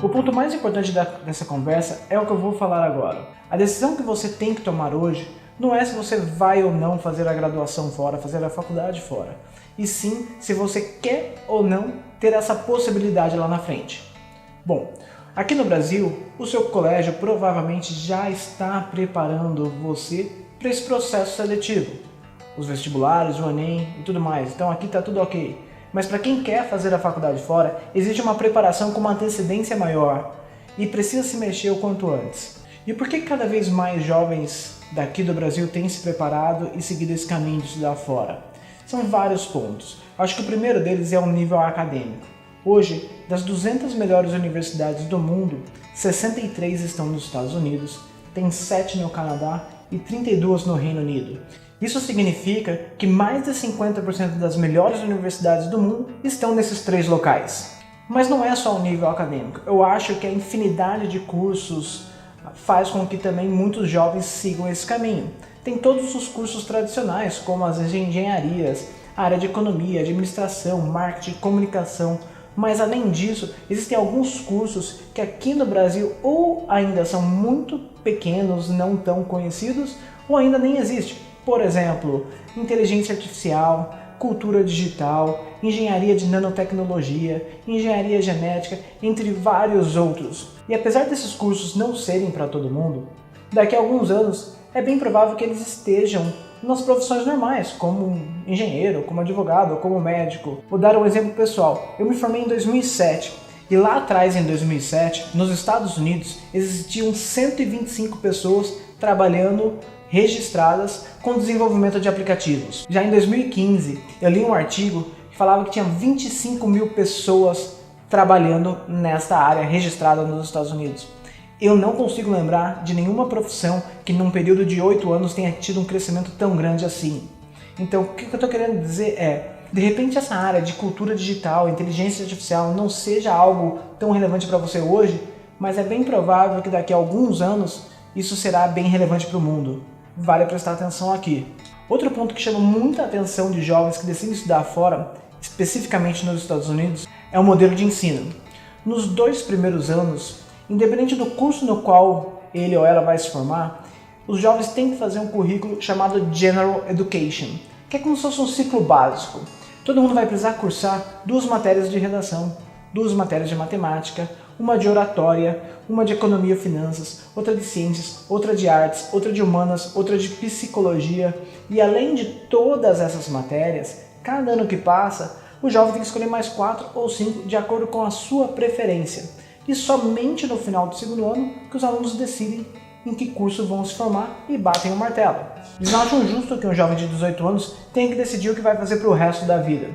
O ponto mais importante dessa conversa é o que eu vou falar agora. A decisão que você tem que tomar hoje não é se você vai ou não fazer a graduação fora, fazer a faculdade fora, e sim se você quer ou não ter essa possibilidade lá na frente. Bom, aqui no Brasil, o seu colégio provavelmente já está preparando você para esse processo seletivo. Os vestibulares, o Enem e tudo mais, então aqui está tudo ok. Mas para quem quer fazer a faculdade fora, existe uma preparação com uma antecedência maior e precisa se mexer o quanto antes. E por que cada vez mais jovens daqui do Brasil têm se preparado e seguido esse caminho de estudar fora? São vários pontos. Acho que o primeiro deles é o nível acadêmico. Hoje, das 200 melhores universidades do mundo, 63 estão nos Estados Unidos, tem 7 no Canadá e 32 no Reino Unido. Isso significa que mais de 50% das melhores universidades do mundo estão nesses 3 locais. Mas não é só o nível acadêmico. Eu acho que a infinidade de cursos faz com que também muitos jovens sigam esse caminho. Tem todos os cursos tradicionais, como as engenharias, a área de economia, administração, marketing, comunicação. Mas além disso, existem alguns cursos que aqui no Brasil ou ainda são muito pequenos, não tão conhecidos, ou ainda nem existem. Por exemplo, inteligência artificial, cultura digital, engenharia de nanotecnologia, engenharia genética, entre vários outros. E apesar desses cursos não serem para todo mundo, daqui a alguns anos é bem provável que eles estejam nas profissões normais, como engenheiro, como advogado ou como médico. Vou dar um exemplo pessoal. Eu me formei em 2007 e lá atrás, em 2007, nos Estados Unidos, existiam 125 pessoas trabalhando registradas com desenvolvimento de aplicativos. Já em 2015, eu li um artigo que falava que tinha 25 mil pessoas trabalhando nesta área registrada nos Estados Unidos. Eu não consigo lembrar de nenhuma profissão que num período de 8 anos tenha tido um crescimento tão grande assim. Então, o que eu estou querendo dizer é, de repente essa área de cultura digital, inteligência artificial não seja algo tão relevante para você hoje, mas é bem provável que daqui a alguns anos isso será bem relevante para o mundo. Vale prestar atenção aqui. Outro ponto que chama muita atenção de jovens que decidem estudar fora, especificamente nos Estados Unidos, é o modelo de ensino. Nos 2 primeiros anos, independente do curso no qual ele ou ela vai se formar, os jovens têm que fazer um currículo chamado General Education, que é como se fosse um ciclo básico. Todo mundo vai precisar cursar 2 matérias de redação, 2 matérias de matemática, uma de oratória, uma de economia e finanças, outra de ciências, outra de artes, outra de humanas, outra de psicologia. E além de todas essas matérias, cada ano que passa, o jovem tem que escolher mais 4 ou 5 de acordo com a sua preferência. E somente no final do 2º ano que os alunos decidem em que curso vão se formar e batem o martelo. Eles não acham justo que um jovem de 18 anos tenha que decidir o que vai fazer para o resto da vida.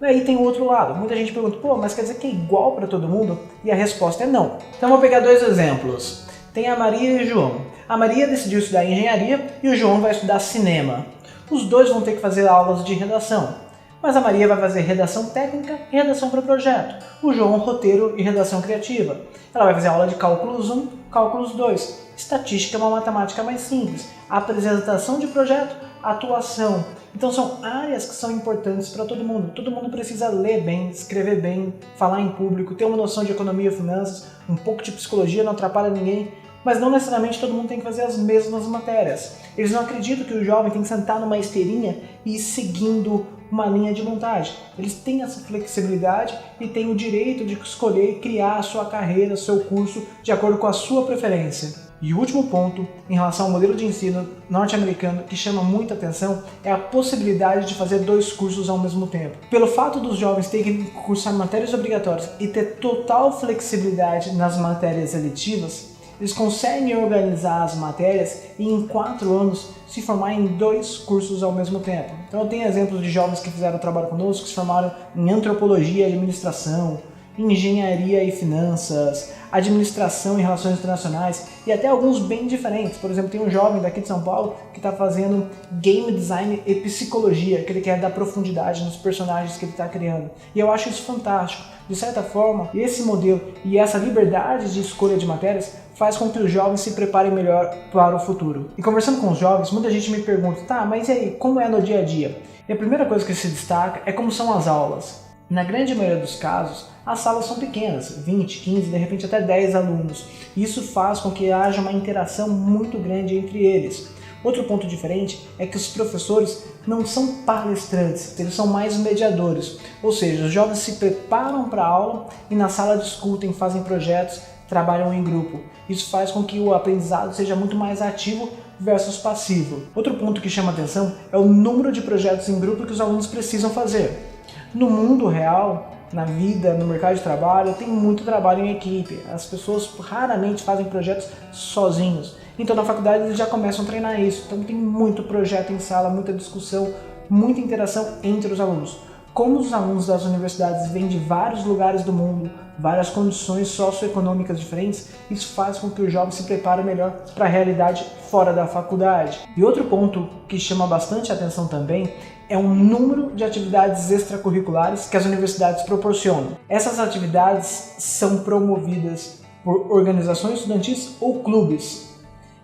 E aí tem o outro lado. Muita gente pergunta, pô, mas quer dizer que é igual para todo mundo? E a resposta é não. Então vou pegar 2 exemplos. Tem a Maria e o João. A Maria decidiu estudar engenharia e o João vai estudar cinema. Os 2 vão ter que fazer aulas de redação. Mas a Maria vai fazer redação técnica e redação para projeto. O João, roteiro e redação criativa. Ela vai fazer aula de cálculos 1, cálculos 2. Estatística é uma matemática mais simples. Apresentação de projeto, atuação. Então são áreas que são importantes para todo mundo. Todo mundo precisa ler bem, escrever bem, falar em público, ter uma noção de economia e finanças, um pouco de psicologia, não atrapalha ninguém. Mas não necessariamente todo mundo tem que fazer as mesmas matérias. Eles não acreditam que o jovem tem que sentar numa esteirinha e ir seguindo uma linha de montagem. Eles têm essa flexibilidade e têm o direito de escolher e criar a sua carreira, seu curso, de acordo com a sua preferência. E o último ponto, em relação ao modelo de ensino norte-americano, que chama muita atenção, é a possibilidade de fazer 2 cursos ao mesmo tempo. Pelo fato dos jovens terem que cursar matérias obrigatórias e ter total flexibilidade nas matérias eletivas, eles conseguem organizar as matérias e em 4 anos se formar em 2 cursos ao mesmo tempo. Então eu tenho exemplos de jovens que fizeram trabalho conosco, que se formaram em antropologia e administração, engenharia e finanças, administração e relações internacionais e até alguns bem diferentes. Por exemplo, tem um jovem daqui de São Paulo que está fazendo game design e psicologia, que ele quer dar profundidade nos personagens que ele está criando. E eu acho isso fantástico. De certa forma, esse modelo e essa liberdade de escolha de matérias faz com que os jovens se preparem melhor para o futuro. E conversando com os jovens, muita gente me pergunta, tá, mas e aí, como é no dia a dia? E a primeira coisa que se destaca é como são as aulas. Na grande maioria dos casos, as salas são pequenas, 20, 15, de repente até 10 alunos. Isso faz com que haja uma interação muito grande entre eles. Outro ponto diferente é que os professores não são palestrantes, eles são mais mediadores. Ou seja, os jovens se preparam para a aula e na sala discutem, fazem projetos, trabalham em grupo. Isso faz com que o aprendizado seja muito mais ativo versus passivo. Outro ponto que chama atenção é o número de projetos em grupo que os alunos precisam fazer. No mundo real, na vida, no mercado de trabalho, tem muito trabalho em equipe. As pessoas raramente fazem projetos sozinhos. Então na faculdade eles já começam a treinar isso. Então tem muito projeto em sala, muita discussão, muita interação entre os alunos. Como os alunos das universidades vêm de vários lugares do mundo, várias condições socioeconômicas diferentes, isso faz com que o jovem se prepare melhor para a realidade fora da faculdade. E outro ponto que chama bastante atenção também é o número de atividades extracurriculares que as universidades proporcionam. Essas atividades são promovidas por organizações estudantis ou clubes,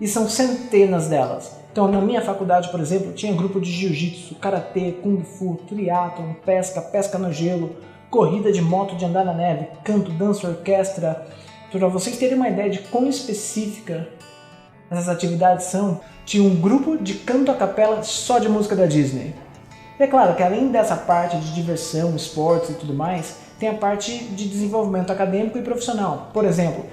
e são centenas delas. Então, na minha faculdade, por exemplo, tinha grupo de jiu-jitsu, karatê, kung fu, triatlon, pesca, pesca no gelo, corrida de moto de andar na neve, canto, dança, orquestra. Para vocês terem uma ideia de quão específica essas atividades são, tinha um grupo de canto a capela só de música da Disney. E é claro que além dessa parte de diversão, esportes e tudo mais, tem a parte de desenvolvimento acadêmico e profissional. Por exemplo,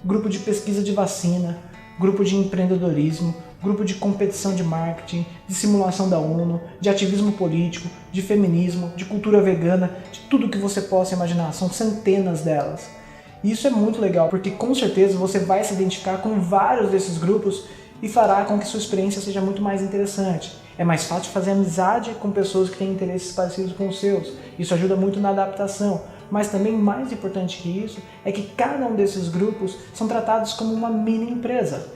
grupo de pesquisa de vacina, grupo de empreendedorismo, grupo de competição de marketing, de simulação da ONU, de ativismo político, de feminismo, de cultura vegana, de tudo que você possa imaginar. São centenas delas. E isso é muito legal, porque com certeza você vai se identificar com vários desses grupos e fará com que sua experiência seja muito mais interessante. É mais fácil fazer amizade com pessoas que têm interesses parecidos com os seus. Isso ajuda muito na adaptação. Mas também mais importante que isso é que cada um desses grupos são tratados como uma mini empresa,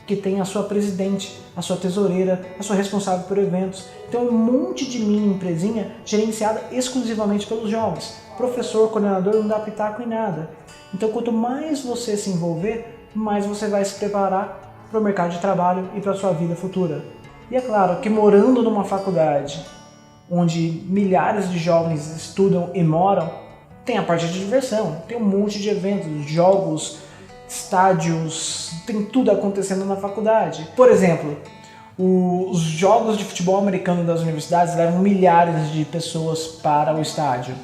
que tem a sua presidente, a sua tesoureira, a sua responsável por eventos. Então um monte de mini empresinha gerenciada exclusivamente pelos jovens. Professor, coordenador não dá pitaco em nada. Então quanto mais você se envolver, mais você vai se preparar para o mercado de trabalho e para a sua vida futura. E é claro que morando numa faculdade onde milhares de jovens estudam e moram, tem a parte de diversão, tem um monte de eventos, jogos, estádios, tem tudo acontecendo na faculdade. Por exemplo, os jogos de futebol americano das universidades levam milhares de pessoas para o estádio.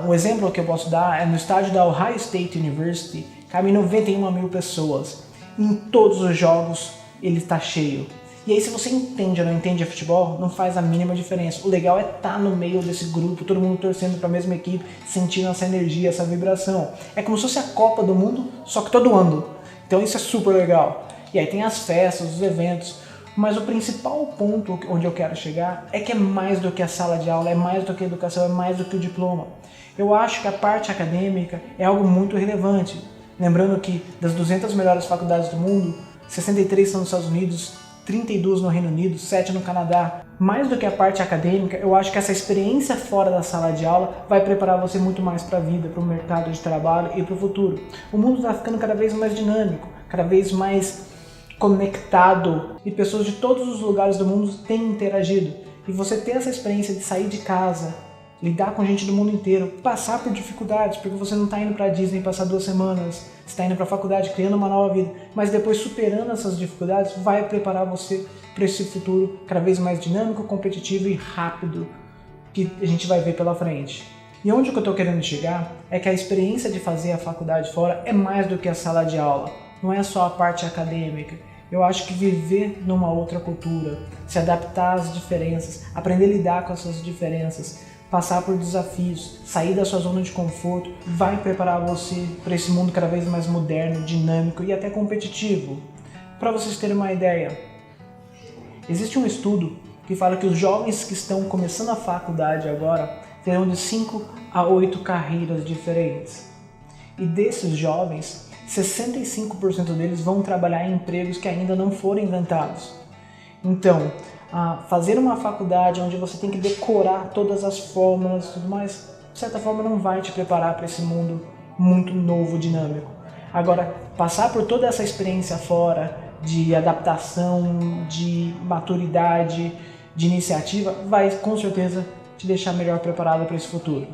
Um exemplo que eu posso dar é no estádio da Ohio State University, cabe 91 mil pessoas. Em todos os jogos ele está cheio. E aí se você entende ou não entende de futebol, não faz a mínima diferença. O legal é estar no meio desse grupo, todo mundo torcendo para a mesma equipe, sentindo essa energia, essa vibração. É como se fosse a Copa do Mundo, só que todo ano. Então isso é super legal. E aí tem as festas, os eventos. Mas o principal ponto onde eu quero chegar é que é mais do que a sala de aula, é mais do que a educação, é mais do que o diploma. Eu acho que a parte acadêmica é algo muito relevante. Lembrando que das 200 melhores faculdades do mundo, 63 são nos Estados Unidos, 32 no Reino Unido, 7 no Canadá. Mais do que a parte acadêmica, eu acho que essa experiência fora da sala de aula vai preparar você muito mais para a vida, para o mercado de trabalho e para o futuro. O mundo está ficando cada vez mais dinâmico, cada vez mais conectado e pessoas de todos os lugares do mundo têm interagido. E você ter essa experiência de sair de casa, lidar com gente do mundo inteiro, passar por dificuldades, porque você não está indo para a Disney passar 2 semanas, você está indo para a faculdade criando uma nova vida, mas depois superando essas dificuldades vai preparar você para esse futuro cada vez mais dinâmico, competitivo e rápido que a gente vai ver pela frente. E onde que eu estou querendo chegar é que a experiência de fazer a faculdade fora é mais do que a sala de aula, não é só a parte acadêmica. Eu acho que viver numa outra cultura, se adaptar às diferenças, aprender a lidar com essas diferenças, passar por desafios, sair da sua zona de conforto, vai preparar você para esse mundo cada vez mais moderno, dinâmico e até competitivo. Para vocês terem uma ideia, existe um estudo que fala que os jovens que estão começando a faculdade agora terão de 5 a 8 carreiras diferentes. E desses jovens, 65% deles vão trabalhar em empregos que ainda não foram inventados. Então, fazer uma faculdade onde você tem que decorar todas as fórmulas e tudo mais, de certa forma não vai te preparar para esse mundo muito novo, dinâmico. Agora, passar por toda essa experiência fora, de adaptação, de maturidade, de iniciativa, vai com certeza te deixar melhor preparado para esse futuro.